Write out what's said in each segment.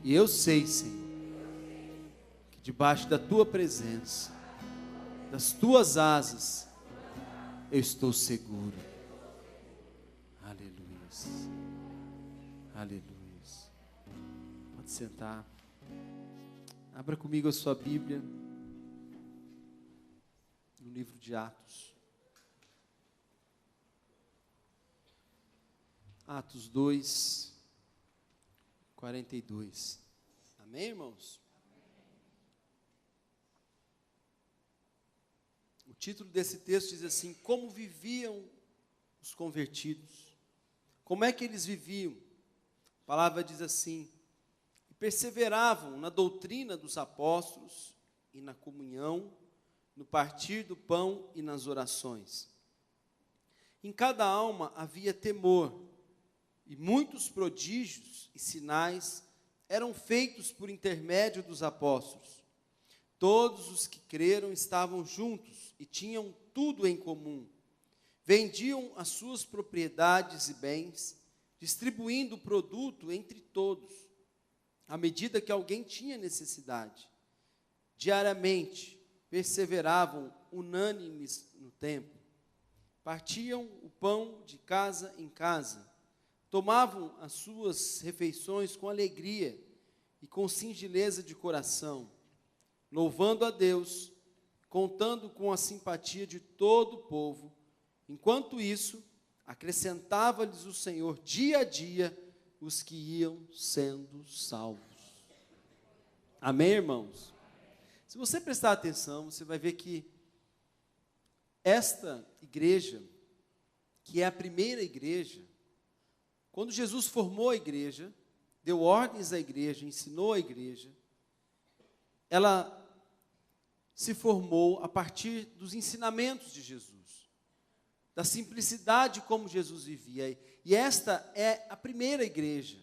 E eu sei, Senhor, que debaixo da Tua presença, das Tuas asas, eu estou seguro. Aleluia. Aleluia. Pode sentar. Abra comigo a sua Bíblia no livro de Atos. Atos 2, 42. Amém, irmãos? O título desse texto diz assim: como viviam os convertidos? Como é que eles viviam? A palavra diz assim: e perseveravam na doutrina dos apóstolos e na comunhão, no partir do pão e nas orações. Em cada alma havia temor, e muitos prodígios e sinais eram feitos por intermédio dos apóstolos. Todos os que creram estavam juntos e tinham tudo em comum. Vendiam as suas propriedades e bens, distribuindo o produto entre todos, à medida que alguém tinha necessidade. Diariamente, perseveravam unânimes no templo. Partiam o pão de casa em casa. Tomavam as suas refeições com alegria e com singeleza de coração, louvando a Deus, contando com a simpatia de todo o povo. Enquanto isso, acrescentava-lhes o Senhor dia a dia os que iam sendo salvos. Amém, irmãos? Se você prestar atenção, você vai ver que esta igreja, que é a primeira igreja, quando Jesus formou a igreja, deu ordens à igreja, ensinou a igreja, ela se formou a partir dos ensinamentos de Jesus, da simplicidade como Jesus vivia. E esta é a primeira igreja,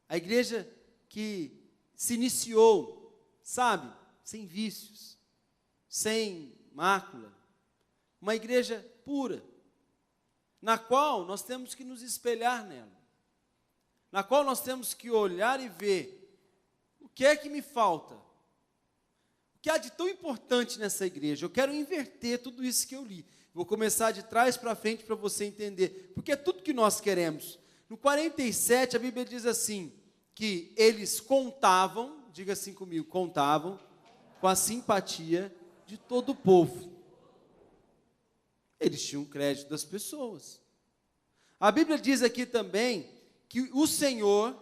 a igreja que se iniciou, sabe, sem vícios, sem mácula, uma igreja pura, na qual nós temos que nos espelhar nela, na qual nós temos que olhar e ver o que é que me falta, o que há de tão importante nessa igreja. Eu quero inverter tudo isso que eu li, vou começar de trás para frente para você entender, porque é tudo que nós queremos. No 47 a Bíblia diz assim, que eles contavam, diga assim comigo, contavam com a simpatia de todo o povo. Eles tinham crédito das pessoas. A Bíblia diz aqui também que o Senhor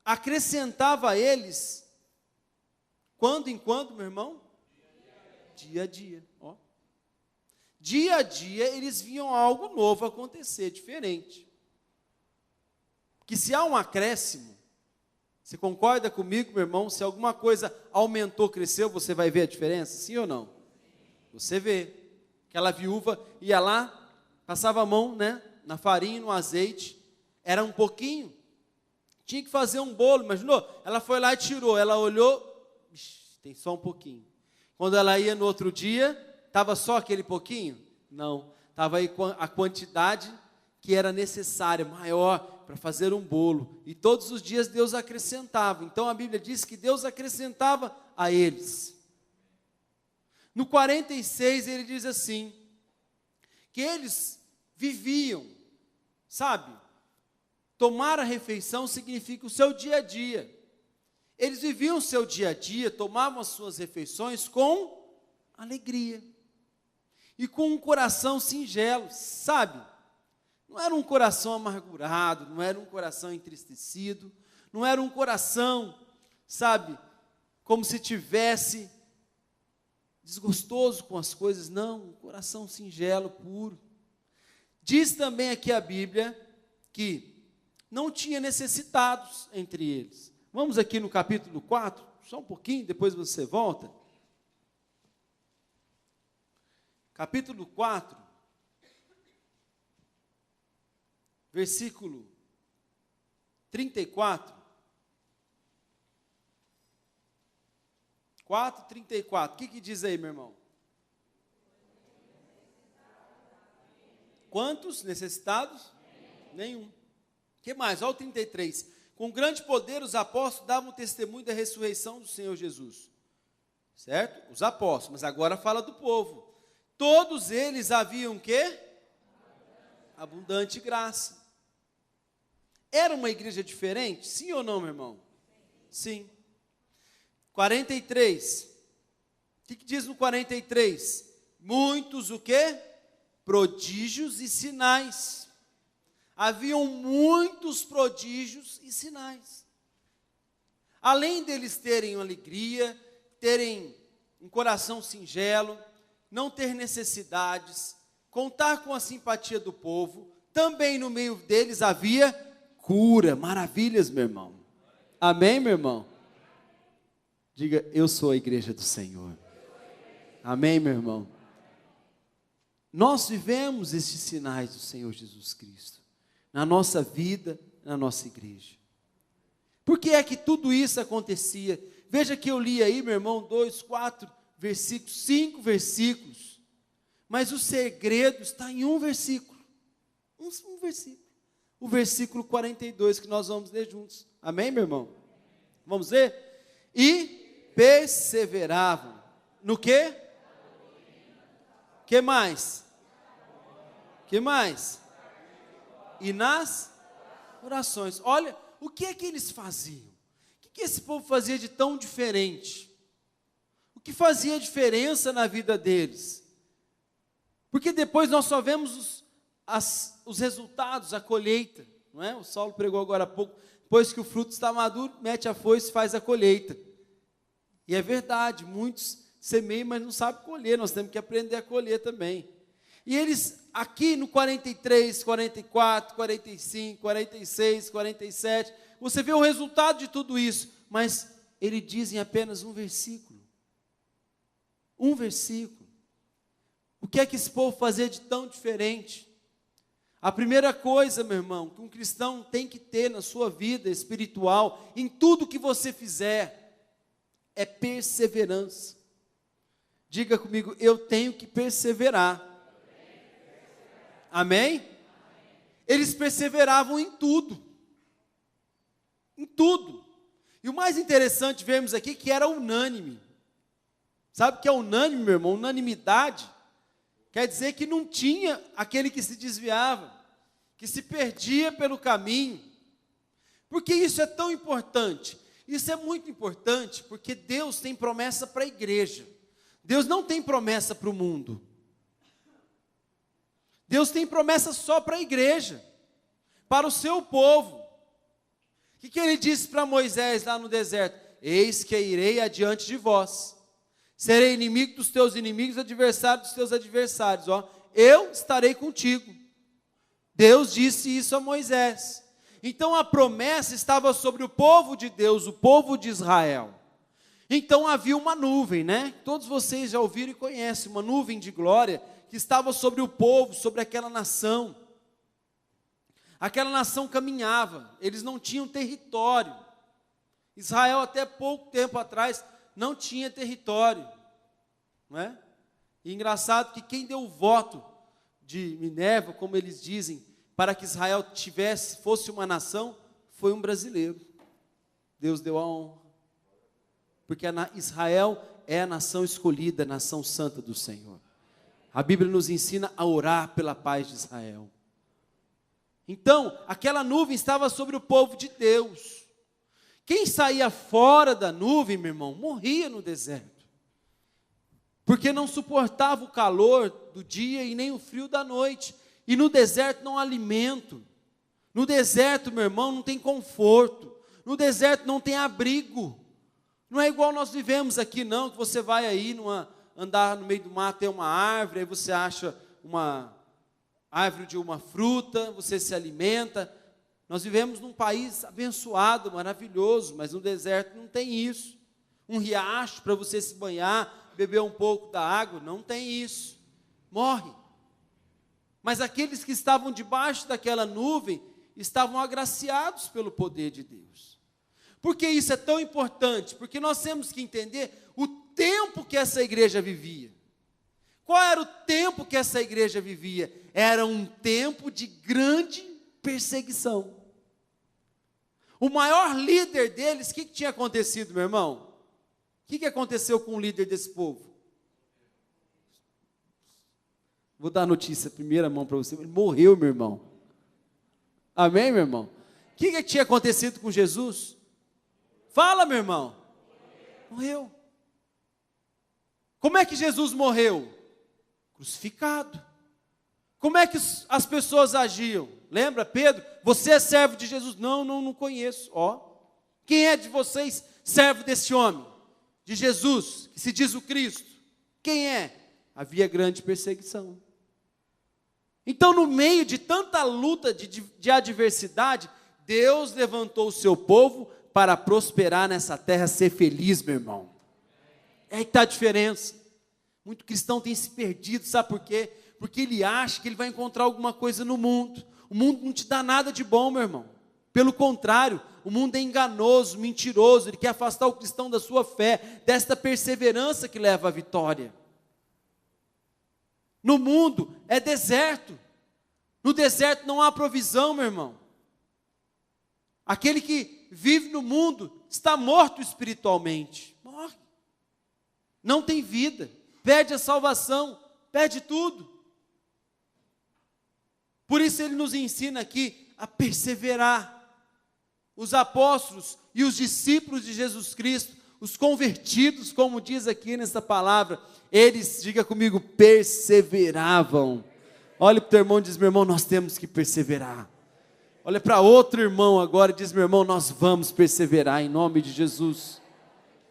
acrescentava a eles, quando em quando, meu irmão? Dia a dia. Ó. Dia a dia eles viam algo novo acontecer, diferente. Que se há um acréscimo, você concorda comigo, meu irmão? Se alguma coisa aumentou, cresceu, você vai ver a diferença? Sim ou não? Você vê. Aquela viúva ia lá, passava a mão, né, na farinha, no azeite, era um pouquinho, tinha que fazer um bolo, imaginou? Ela foi lá e tirou, ela olhou, tem só um pouquinho. Quando ela ia no outro dia, estava só aquele pouquinho? Não, estava aí a quantidade que era necessária, maior, para fazer um bolo. E todos os dias Deus acrescentava. Então a Bíblia diz que Deus acrescentava a eles. No 46 ele diz assim, que eles viviam, sabe? Tomar a refeição significa o seu dia a dia. Eles viviam o seu dia a dia, tomavam as suas refeições com alegria. E com um coração singelo, sabe? Não era um coração amargurado, não era um coração entristecido, não era um coração, sabe? Como se tivesse desgostoso com as coisas, não, um coração singelo, puro. Diz também aqui a Bíblia que não tinha necessitados entre eles. Vamos aqui no capítulo 4, só um pouquinho, depois você volta. Capítulo 4, versículo 34. 4:34. O que diz aí, meu irmão? Quantos necessitados? Nenhum. O que mais? Olha o 33. com grande poder os apóstolos davam testemunho da ressurreição do Senhor Jesus. Certo? Os apóstolos, mas agora fala do povo. Todos eles haviam o quê? Abundante graça. Era uma igreja diferente? Sim ou não, meu irmão? Sim. 43. O que diz no 43? Muitos o quê? Prodígios e sinais. Haviam muitos prodígios e sinais. Além deles terem alegria, terem um coração singelo, não ter necessidades, contar com a simpatia do povo, também no meio deles havia cura, maravilhas, meu irmão. Amém, meu irmão? Diga, eu sou a igreja do Senhor. Amém, meu irmão? Nós vivemos estes sinais do Senhor Jesus Cristo, na nossa vida, na nossa igreja. Por que é que tudo isso acontecia? Veja que eu li aí, meu irmão, 2, 4 versículos, 5 versículos, mas o segredo está em um versículo, um versículo, o versículo 42 que nós vamos ler juntos. Amém, meu irmão? Vamos ver? E perseveravam, no quê? Que mais? Que mais? E nas orações. Olha, o que é que eles faziam? O que esse povo fazia de tão diferente? O que fazia diferença na vida deles? Porque depois nós só vemos os resultados, a colheita, não é? O Saulo pregou agora há pouco, depois que o fruto está maduro, mete a foice e faz a colheita. E é verdade, muitos semeiam, mas não sabem colher, nós temos que aprender a colher também. E eles, aqui no 43, 44, 45, 46, 47, você vê o resultado de tudo isso, mas ele diz em apenas um versículo. Um versículo. O que é que esse povo fazia de tão diferente? A primeira coisa, meu irmão, que um cristão tem que ter na sua vida espiritual, em tudo que você fizer, é perseverança. Diga comigo, eu tenho que perseverar. Amém? Eles perseveravam em tudo. Em tudo. E o mais interessante, vemos aqui, que era unânime. Sabe o que é unânime, meu irmão? Unanimidade quer dizer que não tinha aquele que se desviava, que se perdia pelo caminho. Por que isso é tão importante? Isso é muito importante porque Deus tem promessa para a igreja. Deus não tem promessa para o mundo. Deus tem promessa só para a igreja, para o seu povo. O que ele disse para Moisés lá no deserto? Eis que irei adiante de vós. Serei inimigo dos teus inimigos, adversário dos teus adversários. Ó, eu estarei contigo. Deus disse isso a Moisés. Então a promessa estava sobre o povo de Deus, o povo de Israel. Então havia uma nuvem, né? Todos vocês já ouviram e conhecem, uma nuvem de glória que estava sobre o povo, sobre aquela nação. Aquela nação caminhava, eles não tinham território. Israel até pouco tempo atrás não tinha território, não é? E engraçado que quem deu o voto de Minerva, como eles dizem, para que Israel fosse uma nação, foi um brasileiro. Deus deu a honra, porque Israel é a nação escolhida, a nação santa do Senhor. A Bíblia nos ensina a orar pela paz de Israel. Então, aquela nuvem estava sobre o povo de Deus. Quem saía fora da nuvem, meu irmão, morria no deserto. Porque não suportava o calor do dia e nem o frio da noite. E no deserto não há alimento. No deserto, meu irmão, não tem conforto. No deserto não tem abrigo. Não é igual nós vivemos aqui, não, que você vai aí andar no meio do mato, tem uma árvore, aí você acha uma árvore de uma fruta, você se alimenta. Nós vivemos num país abençoado, maravilhoso, mas no deserto não tem isso. Um riacho para você se banhar, beber um pouco da água, não tem isso. Morre. Mas aqueles que estavam debaixo daquela nuvem, estavam agraciados pelo poder de Deus. Por que isso é tão importante? Porque nós temos que entender o tempo que essa igreja vivia. Qual era o tempo que essa igreja vivia? Era um tempo de grande perseguição. O maior líder deles, o que tinha acontecido, meu irmão? O que aconteceu com o líder desse povo? Vou dar a notícia, primeira mão para você. Ele morreu, meu irmão. Amém, meu irmão? O que tinha acontecido com Jesus? Fala, meu irmão. Morreu. Como é que Jesus morreu? Crucificado. Como é que as pessoas agiam? Lembra, Pedro? Você é servo de Jesus? Não conheço. Quem é de vocês servo desse homem? De Jesus, que se diz o Cristo. Quem é? Havia grande perseguição. Então, no meio de tanta luta, de adversidade, Deus levantou o seu povo para prosperar nessa terra, ser feliz, meu irmão. É aí que está a diferença. Muito cristão tem se perdido, sabe por quê? Porque ele acha que ele vai encontrar alguma coisa no mundo. O mundo não te dá nada de bom, meu irmão. Pelo contrário, o mundo é enganoso, mentiroso, ele quer afastar o cristão da sua fé, desta perseverança que leva à vitória. No mundo é deserto. No deserto não há provisão, meu irmão. Aquele que vive no mundo está morto espiritualmente. Morre. Não tem vida. Perde a salvação. Perde tudo. Por isso ele nos ensina aqui a perseverar. Os apóstolos e os discípulos de Jesus Cristo, os convertidos, como diz aqui nessa palavra, eles, diga comigo, perseveravam. Olha para o teu irmão e diz, meu irmão, nós temos que perseverar. Olha para outro irmão agora e diz, meu irmão, nós vamos perseverar em nome de Jesus.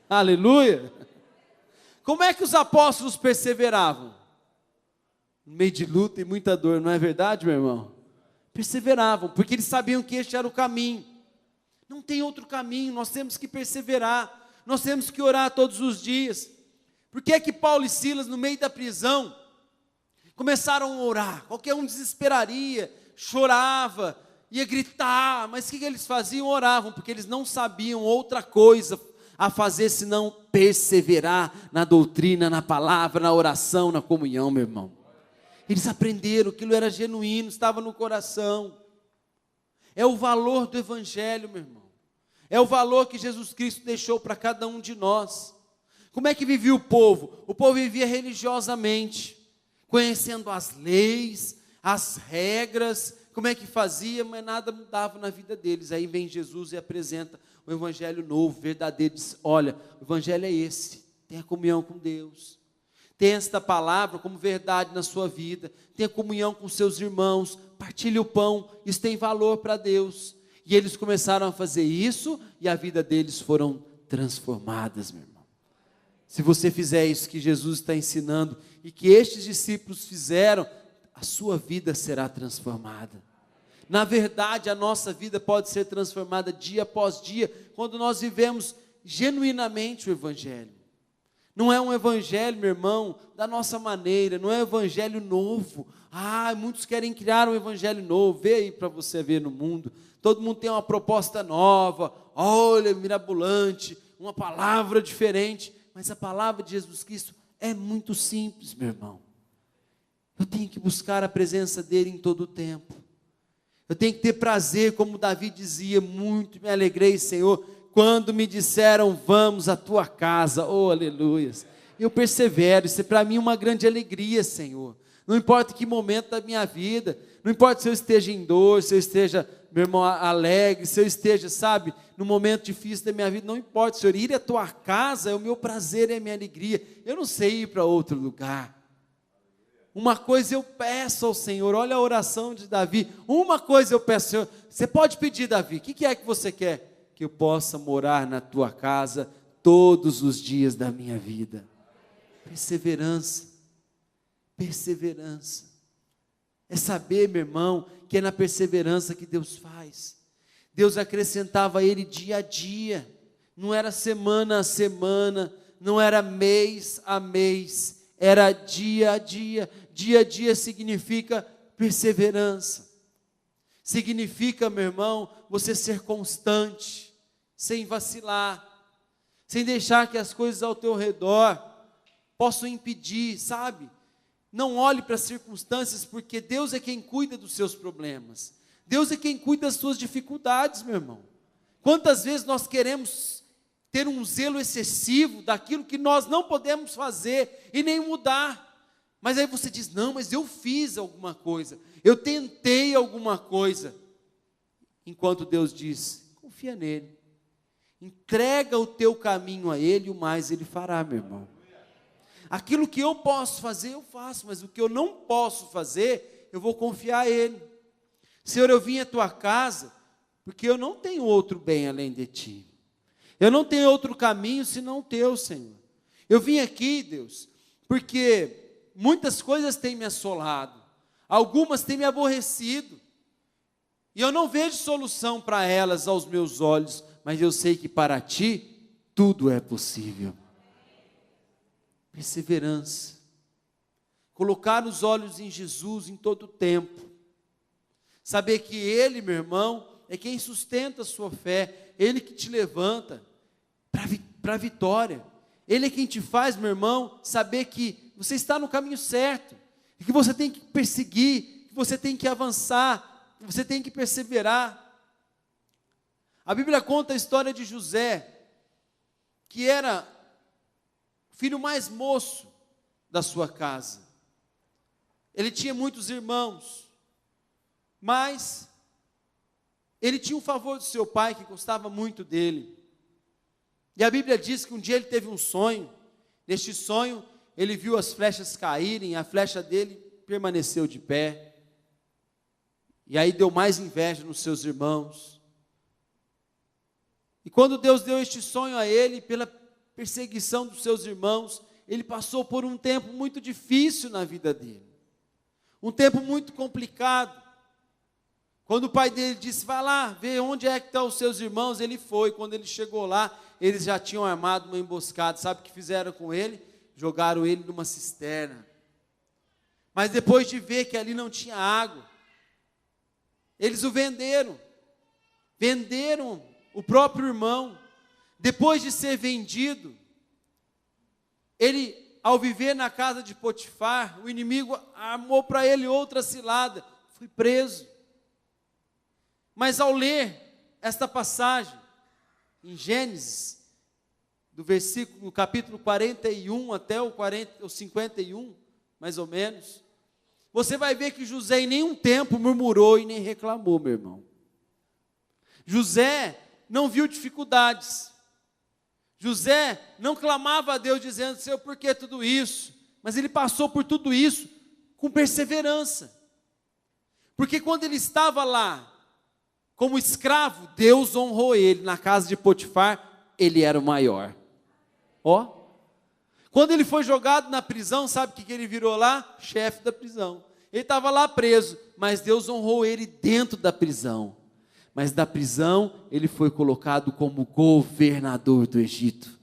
Aleluia. Como é que os apóstolos perseveravam? No meio de luta e muita dor, não é verdade, meu irmão? Perseveravam, porque eles sabiam que este era o caminho. Não tem outro caminho, nós temos que perseverar, nós temos que orar todos os dias. Por que é que Paulo e Silas, no meio da prisão, começaram a orar? Qualquer um desesperaria, chorava, ia gritar, mas o que eles faziam? Oravam, porque eles não sabiam outra coisa a fazer senão perseverar na doutrina, na palavra, na oração, na comunhão, meu irmão. Eles aprenderam, aquilo era genuíno, estava no coração. É o valor do evangelho, meu irmão. É o valor que Jesus Cristo deixou para cada um de nós. Como é que vivia o povo? O povo vivia religiosamente, conhecendo as leis, as regras, como é que fazia, mas nada mudava na vida deles. Aí vem Jesus e apresenta o evangelho novo, verdadeiro. Diz, olha, o evangelho é esse, tenha comunhão com Deus. Tenha esta palavra como verdade na sua vida, tenha comunhão com seus irmãos, partilhe o pão, isso tem valor para Deus. E eles começaram a fazer isso, e a vida deles foram transformadas, meu irmão. Se você fizer isso que Jesus está ensinando, e que estes discípulos fizeram, a sua vida será transformada. Na verdade, a nossa vida pode ser transformada dia após dia, quando nós vivemos genuinamente o evangelho. Não é um evangelho, meu irmão, da nossa maneira, não é um evangelho novo. Muitos querem criar um evangelho novo. Vê aí para você ver no mundo. Todo mundo tem uma proposta nova, olha, mirabolante, uma palavra diferente. Mas a palavra de Jesus Cristo é muito simples, meu irmão. Eu tenho que buscar a presença dele em todo o tempo. Eu tenho que ter prazer, como Davi dizia, muito me alegrei, Senhor, quando me disseram, vamos à tua casa, oh aleluias, eu persevero, isso é para mim uma grande alegria, Senhor, não importa que momento da minha vida, não importa se eu esteja em dor, se eu esteja, meu irmão, alegre, se eu esteja, sabe, no momento difícil da minha vida, não importa, Senhor, ir à tua casa é o meu prazer, é a minha alegria, eu não sei ir para outro lugar. Uma coisa eu peço ao Senhor, olha a oração de Davi, uma coisa eu peço, Senhor, você pode pedir, Davi, o que é que você quer? Que eu possa morar na tua casa todos os dias da minha vida. Perseverança, perseverança, é saber, meu irmão, que é na perseverança que Deus faz. Deus acrescentava a ele dia a dia, não era semana a semana, não era mês a mês, era dia a dia. Dia a dia significa perseverança, significa, meu irmão, você ser constante, sem vacilar, sem deixar que as coisas ao teu redor possam impedir, sabe? Não olhe para as circunstâncias, porque Deus é quem cuida dos seus problemas, Deus é quem cuida das suas dificuldades, meu irmão. Quantas vezes nós queremos ter um zelo excessivo daquilo que nós não podemos fazer e nem mudar. Mas aí você diz, não, mas eu fiz alguma coisa, eu tentei alguma coisa. Enquanto Deus diz, confia nele, entrega o teu caminho a ele, o mais ele fará, meu irmão. Aquilo que eu posso fazer, eu faço, mas o que eu não posso fazer, eu vou confiar a ele. Senhor, eu vim à tua casa, porque eu não tenho outro bem além de ti. Eu não tenho outro caminho senão o teu, Senhor. Eu vim aqui, Deus, porque muitas coisas têm me assolado, algumas têm me aborrecido, e eu não vejo solução para elas aos meus olhos, mas eu sei que para ti tudo é possível. Perseverança, colocar os olhos em Jesus em todo o tempo, saber que Ele, meu irmão, é quem sustenta a sua fé, Ele que te levanta para a vitória, Ele é quem te faz, meu irmão, saber que você está no caminho certo, e que você tem que perseguir, que você tem que avançar, que você tem que perseverar. A Bíblia conta a história de José, que era o filho mais moço da sua casa. Ele tinha muitos irmãos, mas ele tinha um favor do seu pai, que gostava muito dele. E a Bíblia diz que um dia ele teve um sonho. Neste sonho, ele viu as flechas caírem, a flecha dele permaneceu de pé. E aí deu mais inveja nos seus irmãos. E quando Deus deu este sonho a ele, pela perseguição dos seus irmãos, ele passou por um tempo muito difícil na vida dele. Um tempo muito complicado. Quando o pai dele disse, vai lá, vê onde é que estão os seus irmãos, ele foi. Quando ele chegou lá, eles já tinham armado uma emboscada. Sabe o que fizeram com ele? Jogaram ele numa cisterna. Mas depois de ver que ali não tinha água, eles o venderam. Venderam o próprio irmão. Depois de ser vendido, ele, ao viver na casa de Potifar, o inimigo armou para ele outra cilada, foi preso. Mas ao ler esta passagem, em Gênesis, do capítulo 41 até o 51, mais ou menos, você vai ver que José em nenhum tempo murmurou e nem reclamou, meu irmão. José não viu dificuldades. José não clamava a Deus dizendo, Senhor, por que tudo isso? Mas ele passou por tudo isso com perseverança. Porque quando ele estava lá, como escravo, Deus honrou ele. Na casa de Potifar, ele era o maior. Ó. Quando ele foi jogado na prisão, sabe o que ele virou lá? Chefe da prisão. Ele estava lá preso, mas Deus honrou ele dentro da prisão. Mas da prisão, ele foi colocado como governador do Egito.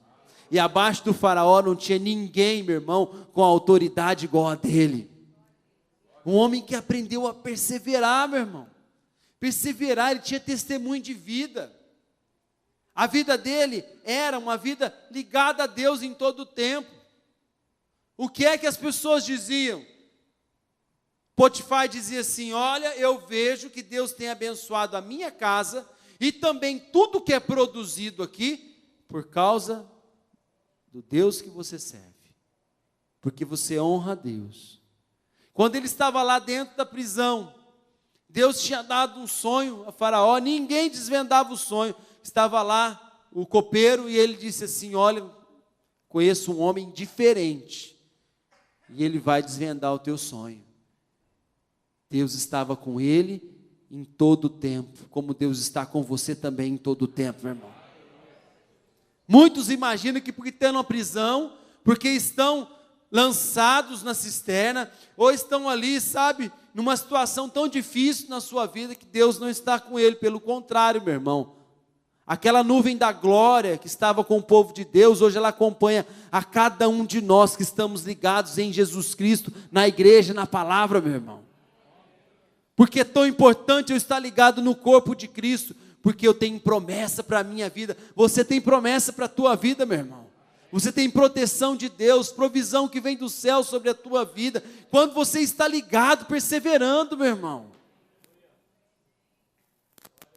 E abaixo do faraó não tinha ninguém, meu irmão, com autoridade igual a dele. Um homem que aprendeu a perseverar, meu irmão. Perseverar, ele tinha testemunho de vida. A vida dele era uma vida ligada a Deus em todo o tempo. O que é que as pessoas diziam? Potifar dizia assim, olha, eu vejo que Deus tem abençoado a minha casa e também tudo que é produzido aqui por causa do Deus que você serve. Porque você honra a Deus. Quando ele estava lá dentro da prisão, Deus tinha dado um sonho a Faraó, ninguém desvendava o sonho. Estava lá o copeiro e ele disse assim, olha, conheço um homem diferente e ele vai desvendar o teu sonho. Deus estava com ele em todo o tempo, como Deus está com você também em todo o tempo, meu irmão. Muitos imaginam que porque estão na prisão, porque estão lançados na cisterna, ou estão ali, sabe, numa situação tão difícil na sua vida, que Deus não está com ele. Pelo contrário, meu irmão, aquela nuvem da glória que estava com o povo de Deus, hoje ela acompanha a cada um de nós que estamos ligados em Jesus Cristo, na igreja, na palavra, meu irmão. Porque é tão importante eu estar ligado no corpo de Cristo, porque eu tenho promessa para a minha vida. Você tem promessa para a tua vida, meu irmão. Você tem proteção de Deus, provisão que vem do céu sobre a tua vida, quando você está ligado, perseverando, meu irmão.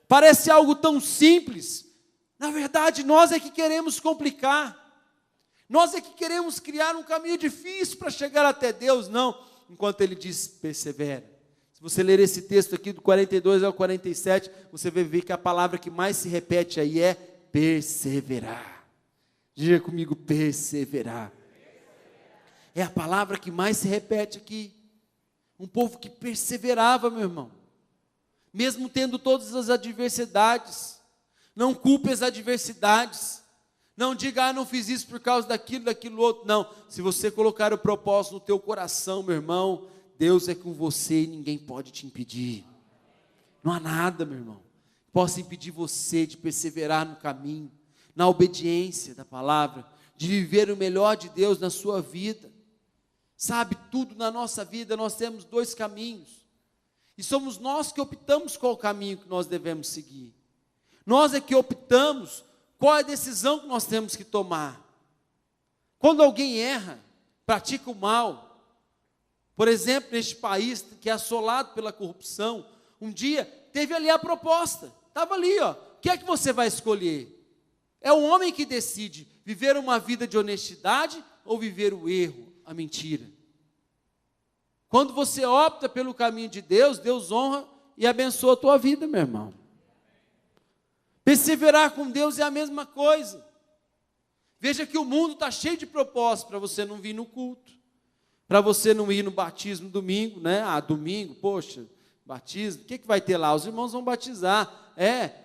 Parece algo tão simples, Na verdade, nós é que queremos complicar. Nós é que queremos criar um caminho difícil para chegar até Deus. Não, enquanto Ele diz, persevera. Se você ler esse texto aqui do 42 ao 47, você vai ver que a palavra que mais se repete aí é perseverar. Diga comigo, perseverar. É a palavra que mais se repete aqui. Um povo que perseverava, meu irmão. Mesmo tendo todas as adversidades. Não culpe as adversidades. Não diga, não fiz isso por causa daquilo outro. Não, se você colocar o propósito no teu coração, meu irmão, Deus é com você e ninguém pode te impedir. Não há nada, meu irmão, que possa impedir você de perseverar no caminho, na obediência da palavra, de viver o melhor de Deus na sua vida. Sabe, tudo na nossa vida nós temos dois caminhos. E somos nós que optamos qual caminho que nós devemos seguir. Nós é que optamos qual é a decisão que nós temos que tomar. Quando alguém erra, pratica o mal, por exemplo, neste país que é assolado pela corrupção, um dia teve ali a proposta, estava ali, ó, o que é que você vai escolher? É o homem que decide viver uma vida de honestidade ou viver o erro, a mentira. Quando você opta pelo caminho de Deus, Deus honra e abençoa a tua vida, meu irmão. Perseverar com Deus é a mesma coisa. Veja que o mundo está cheio de propósitos para você não vir no culto, para você não ir no batismo domingo, né? Domingo, poxa, batismo, o que vai ter lá? Os irmãos vão batizar,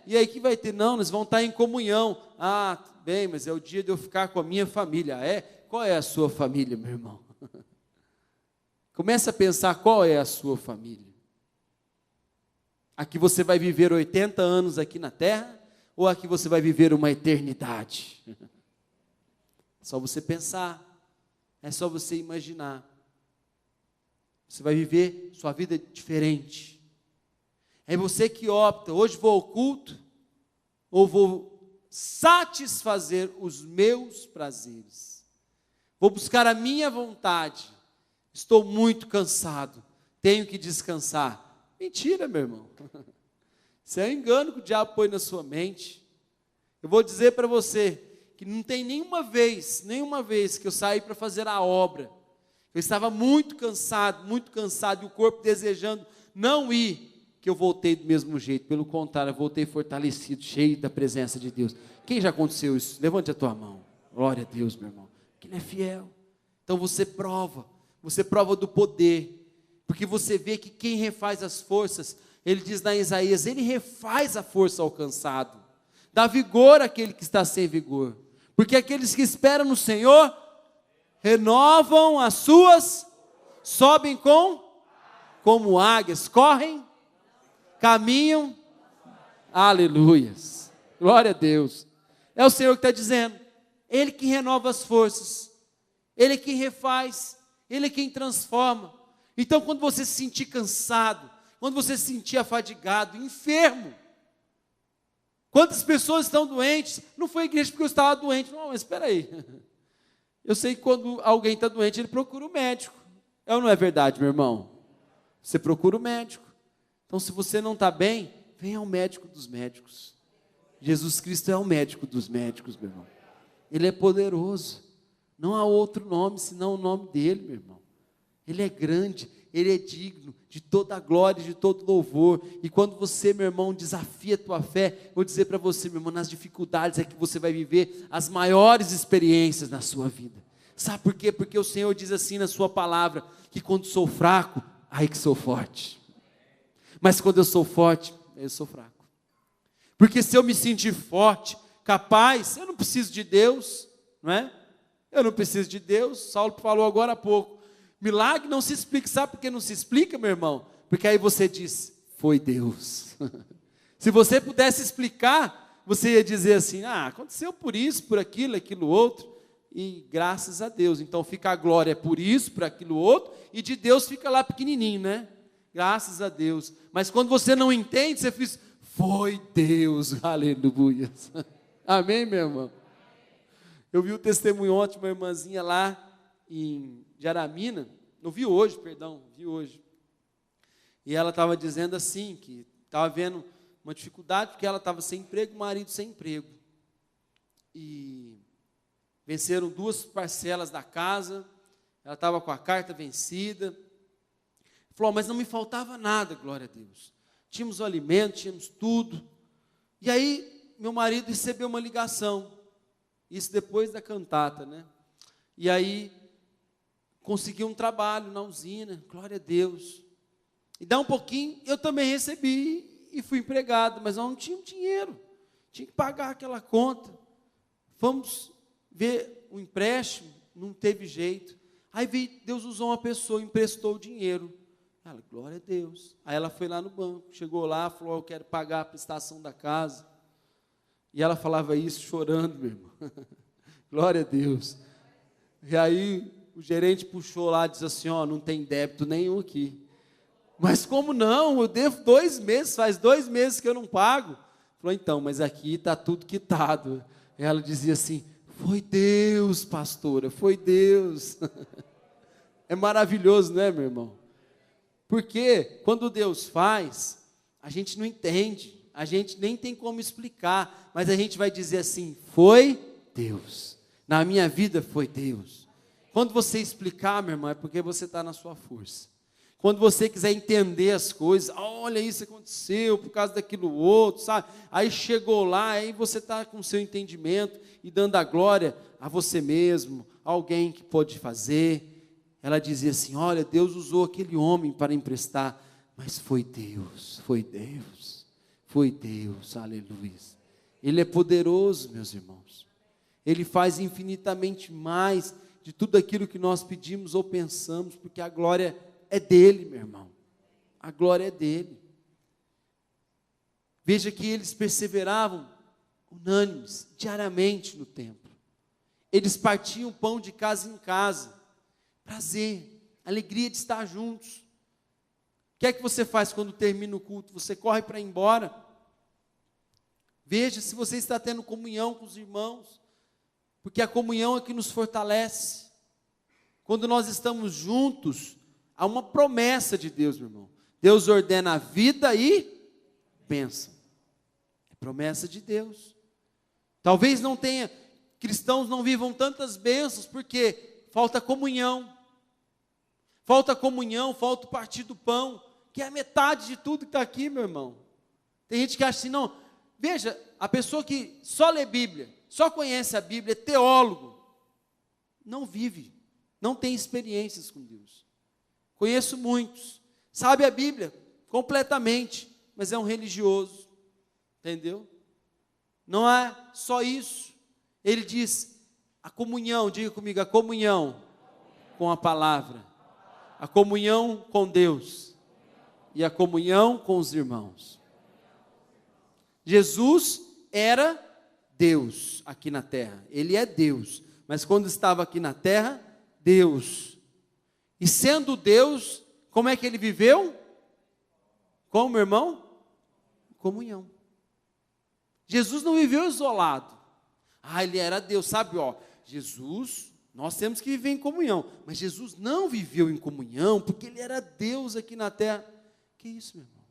e aí que vai ter? Não, eles vão estar em comunhão. Bem, mas é o dia de eu ficar com a minha família. Qual é a sua família, meu irmão? Comece a pensar qual é a sua família. Aqui você vai viver 80 anos aqui na terra, ou aqui você vai viver uma eternidade? É só você pensar, é só você imaginar. Você vai viver sua vida diferente. É você que opta, hoje vou ao culto, ou vou satisfazer os meus prazeres. Vou buscar a minha vontade. Estou muito cansado, tenho que descansar. Mentira, meu irmão. Isso é um engano que o diabo põe na sua mente. Eu vou dizer para você que não tem nenhuma vez que eu saí para fazer a obra. Eu estava muito cansado, e o corpo desejando não ir, que eu voltei do mesmo jeito. Pelo contrário, eu voltei fortalecido, cheio da presença de Deus. Quem já aconteceu isso? Levante a tua mão. Glória a Deus, meu irmão. Que Ele é fiel. Então você prova do poder, porque você vê que quem refaz as forças, ele diz na Isaías, ele refaz a força ao cansado, dá vigor àquele que está sem vigor, porque aqueles que esperam no Senhor, renovam as suas, sobem como águias, correm, caminham, aleluias, glória a Deus, é o Senhor que está dizendo, Ele que renova as forças, Ele que refaz, Ele é quem transforma. Então, quando você se sentir cansado, quando você se sentir afadigado, enfermo, quantas pessoas estão doentes? Não foi a igreja porque eu estava doente. Não, mas espera aí. Eu sei que quando alguém está doente, ele procura o médico. É ou não é verdade, meu irmão? Você procura o médico. Então, se você não está bem, venha ao médico dos médicos. Jesus Cristo é o médico dos médicos, meu irmão. Ele é poderoso. Não há outro nome senão o nome dele, meu irmão. Ele é grande, Ele é digno de toda a glória, de todo louvor. E quando você, meu irmão, desafia a tua fé, vou dizer para você, meu irmão, nas dificuldades é que você vai viver as maiores experiências na sua vida. Sabe por quê? Porque o Senhor diz assim na sua palavra, que quando sou fraco, aí que sou forte. Mas quando eu sou forte, eu sou fraco. Porque se eu me sentir forte, capaz, eu não preciso de Deus, não é? Eu não preciso de Deus. Saulo falou agora há pouco. Milagre não se explica. Sabe por que não se explica, meu irmão? Porque aí você diz, foi Deus. Se você pudesse explicar, você ia dizer assim, aconteceu por isso, por aquilo outro, e graças a Deus. Então fica a glória por isso, por aquilo outro, e de Deus fica lá pequenininho, né? Graças a Deus. Mas quando você não entende, você diz, foi Deus, aleluia. Amém, meu irmão? Eu vi o testemunho ontem, uma irmãzinha lá em Jaramina, vi hoje. E ela estava dizendo assim, que estava vendo uma dificuldade, porque ela estava sem emprego, o marido sem emprego. e venceram 2 parcelas da casa, ela estava com a carta vencida. Falou, mas não me faltava nada, glória a Deus. Tínhamos o alimento, tínhamos tudo. E aí, meu marido recebeu uma ligação, isso depois da cantata, né? E aí, consegui um trabalho na usina, glória a Deus. E dá um pouquinho, eu também recebi e fui empregado, mas nós não tínhamos dinheiro, tinha que pagar aquela conta. Fomos ver o empréstimo, não teve jeito. Aí Deus usou uma pessoa, emprestou o dinheiro. Ela, glória a Deus. Aí ela foi lá no banco, chegou lá, falou, eu quero pagar a prestação da casa. E ela falava isso chorando, meu irmão. Glória a Deus. E aí o gerente puxou lá e disse assim, ó, não tem débito nenhum aqui. Mas como não? Eu devo 2 meses, faz 2 meses que eu não pago. Falou, então, mas aqui está tudo quitado. E ela dizia assim, foi Deus, pastora, foi Deus. É maravilhoso, não é, meu irmão? Porque quando Deus faz, a gente não entende, a gente nem tem como explicar, mas a gente vai dizer assim, foi Deus. Na minha vida foi Deus. Quando você explicar, meu irmão, é porque você está na sua força. Quando você quiser entender as coisas, olha, isso aconteceu por causa daquilo outro, sabe? Aí chegou lá, aí você está com o seu entendimento e dando a glória a você mesmo, a alguém que pode fazer. Ela dizia assim, olha, Deus usou aquele homem para emprestar, mas foi Deus, foi Deus, foi Deus, aleluia. Ele é poderoso, meus irmãos. Ele faz infinitamente mais de tudo aquilo que nós pedimos ou pensamos, porque a glória é dele, meu irmão. A glória é dele. Veja que eles perseveravam unânimes, diariamente no templo. Eles partiam pão de casa em casa. Prazer, alegria de estar juntos. O que é que você faz quando termina o culto? Você corre para ir embora. Veja se você está tendo comunhão com os irmãos, porque a comunhão é que nos fortalece. Quando nós estamos juntos, há uma promessa de Deus, meu irmão. Deus ordena a vida e bênção. É promessa de Deus. Talvez não tenha, cristãos não vivam tantas bênçãos, porque falta comunhão. Falta comunhão, falta o partir do pão, que é a metade de tudo que está aqui, meu irmão. Tem gente que acha assim, não. Veja, a pessoa que só lê Bíblia, só conhece a Bíblia, é teólogo, não vive, não tem experiências com Deus. Conheço muitos, sabe a Bíblia completamente, mas é um religioso, entendeu? Não é só isso. Ele diz, a comunhão, diga comigo, a comunhão com a palavra, a comunhão com Deus e a comunhão com os irmãos. Jesus era Deus aqui na terra, ele é Deus, mas quando estava aqui na terra, Deus. E sendo Deus, como é que ele viveu? Como, meu irmão? Comunhão. Jesus não viveu isolado. Ele era Deus, sabe, Jesus, nós temos que viver em comunhão, mas Jesus não viveu em comunhão, porque ele era Deus aqui na terra. Que isso, meu irmão?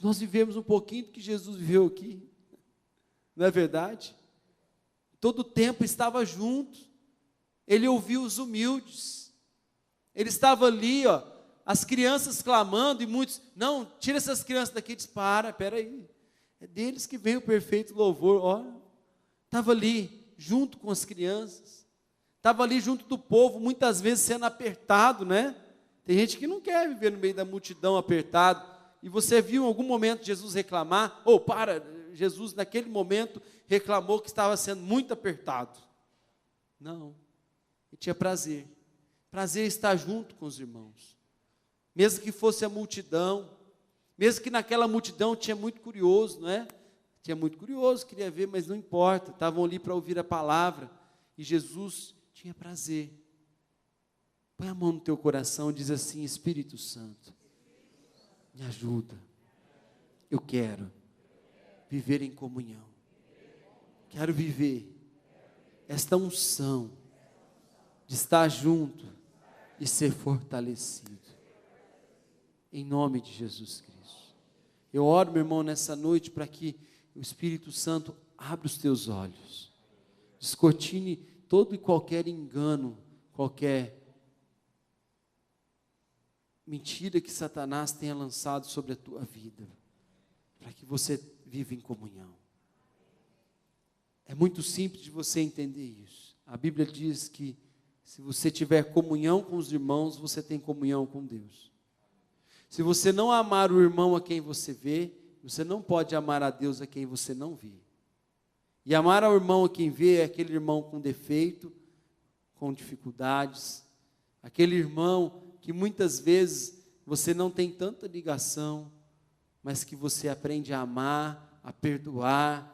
Nós vivemos um pouquinho do que Jesus viveu aqui, não é verdade? Todo o tempo estava junto, ele ouviu os humildes, ele estava ali, as crianças clamando, e muitos, não, tira essas crianças daqui, diz, espera aí, é deles que vem o perfeito louvor, estava ali, junto com as crianças, estava ali junto do povo, muitas vezes sendo apertado, né? Tem gente que não quer viver no meio da multidão apertado, e você viu em algum momento Jesus reclamar, Jesus naquele momento reclamou que estava sendo muito apertado. Não, ele tinha prazer estar junto com os irmãos, mesmo que fosse a multidão, mesmo que naquela multidão tinha muito curioso, não é? Tinha muito curioso, queria ver, mas não importa, estavam ali para ouvir a palavra, e Jesus tinha prazer. Põe a mão no teu coração e diz assim, Espírito Santo, me ajuda, eu quero viver em comunhão, quero viver esta unção de estar junto e ser fortalecido, em nome de Jesus Cristo. Eu oro, meu irmão, nessa noite, para que o Espírito Santo abra os teus olhos, descortine todo e qualquer engano, qualquer mentira que Satanás tenha lançado sobre a tua vida, para que você viva em comunhão. É muito simples de você entender isso. A Bíblia diz que se você tiver comunhão com os irmãos, você tem comunhão com Deus. Se você não amar o irmão a quem você vê, você não pode amar a Deus a quem você não vê. E amar ao irmão a quem vê é aquele irmão com defeito, com dificuldades, aquele irmão que muitas vezes você não tem tanta ligação, mas que você aprende a amar, a perdoar,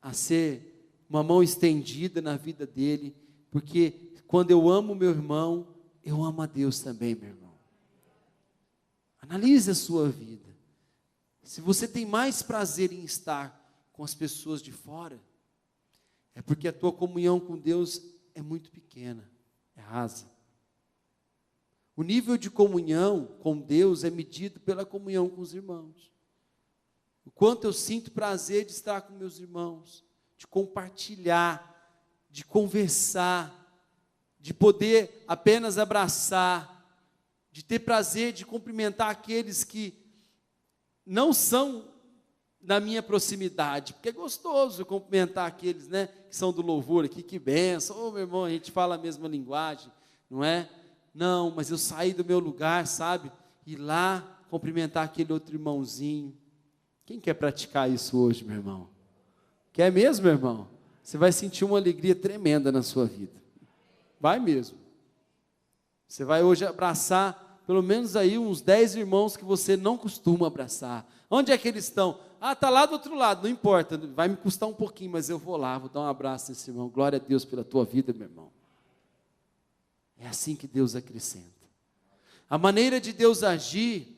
a ser uma mão estendida na vida dele, porque quando eu amo meu irmão, eu amo a Deus também, meu irmão. Analise a sua vida. Se você tem mais prazer em estar com as pessoas de fora, é porque a tua comunhão com Deus é muito pequena, é rasa. O nível de comunhão com Deus é medido pela comunhão com os irmãos. O quanto eu sinto prazer de estar com meus irmãos, de compartilhar, de conversar, de poder apenas abraçar, de ter prazer de cumprimentar aqueles que não são da minha proximidade, porque é gostoso cumprimentar aqueles, né, que são do louvor aqui, que benção, ô meu irmão, a gente fala a mesma linguagem, não é? Não, mas eu saí do meu lugar, sabe, ir lá cumprimentar aquele outro irmãozinho. Quem quer praticar isso hoje, meu irmão? Quer mesmo, meu irmão? Você vai sentir uma alegria tremenda na sua vida. Vai mesmo. Você vai hoje abraçar pelo menos aí uns 10 irmãos que você não costuma abraçar. Onde é que eles estão? Ah, está lá do outro lado, não importa, vai me custar um pouquinho, mas eu vou lá, vou dar um abraço nesse irmão. Glória a Deus pela tua vida, meu irmão. É assim que Deus acrescenta. A maneira de Deus agir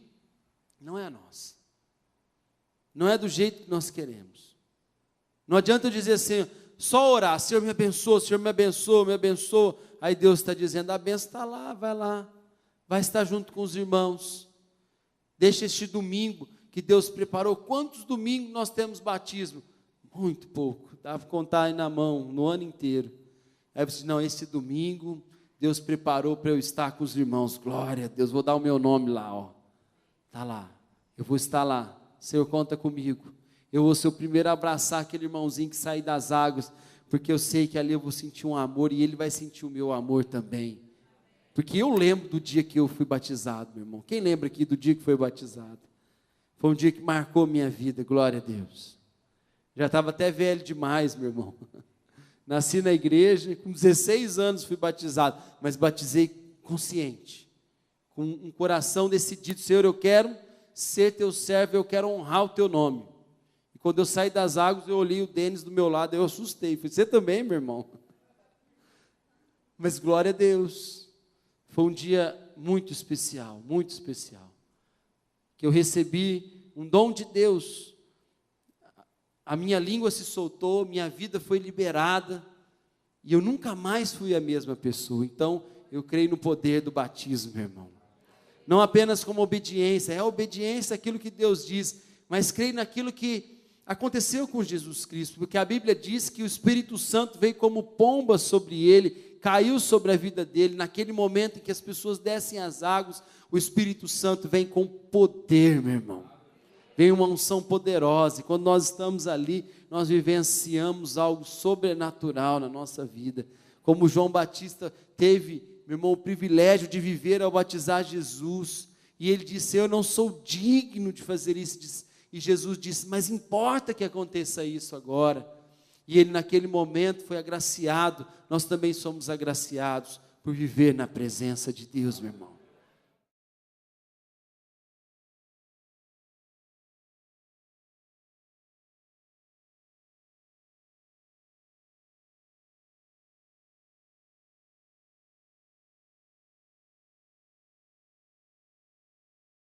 não é a nossa. Não é do jeito que nós queremos. Não adianta eu dizer assim, só orar, Senhor me abençoa, Senhor me abençoa, me abençoa. Aí Deus está dizendo, a bênção está lá, vai estar junto com os irmãos. Deixa este domingo que Deus preparou. Quantos domingos nós temos batismo? Muito pouco, dá para contar aí na mão, no ano inteiro. Aí você diz, não, esse domingo Deus preparou para eu estar com os irmãos. Glória a Deus, vou dar o meu nome lá, ó. Está lá, eu vou estar lá. Senhor, conta comigo. Eu vou ser o primeiro a abraçar aquele irmãozinho que sair das águas, porque eu sei que ali eu vou sentir um amor e ele vai sentir o meu amor também. Porque eu lembro do dia que eu fui batizado, meu irmão. Quem lembra aqui do dia que foi batizado? Foi um dia que marcou minha vida, glória a Deus. Já estava até velho demais, meu irmão. Nasci na igreja, com 16 anos fui batizado, mas batizei consciente, com um coração decidido. Senhor, eu quero ser teu servo, eu quero honrar o teu nome. E quando eu saí das águas, eu olhei o Denis do meu lado, eu assustei. Falei, você também, meu irmão? Mas glória a Deus. Foi um dia muito especial, que eu recebi um dom de Deus. A minha língua se soltou, minha vida foi liberada, e eu nunca mais fui a mesma pessoa. Então, eu creio no poder do batismo, meu irmão. Não apenas como obediência, é obediência àquilo que Deus diz, mas creio naquilo que aconteceu com Jesus Cristo, porque a Bíblia diz que o Espírito Santo veio como pomba sobre ele, caiu sobre a vida dele. Naquele momento em que as pessoas descem as águas, o Espírito Santo vem com poder, meu irmão. Vem uma unção poderosa, e quando nós estamos ali, nós vivenciamos algo sobrenatural na nossa vida. Como João Batista teve, meu irmão, o privilégio de viver ao batizar Jesus, e ele disse, eu não sou digno de fazer isso, e Jesus disse, mas importa que aconteça isso agora. E ele naquele momento foi agraciado. Nós também somos agraciados por viver na presença de Deus, meu irmão.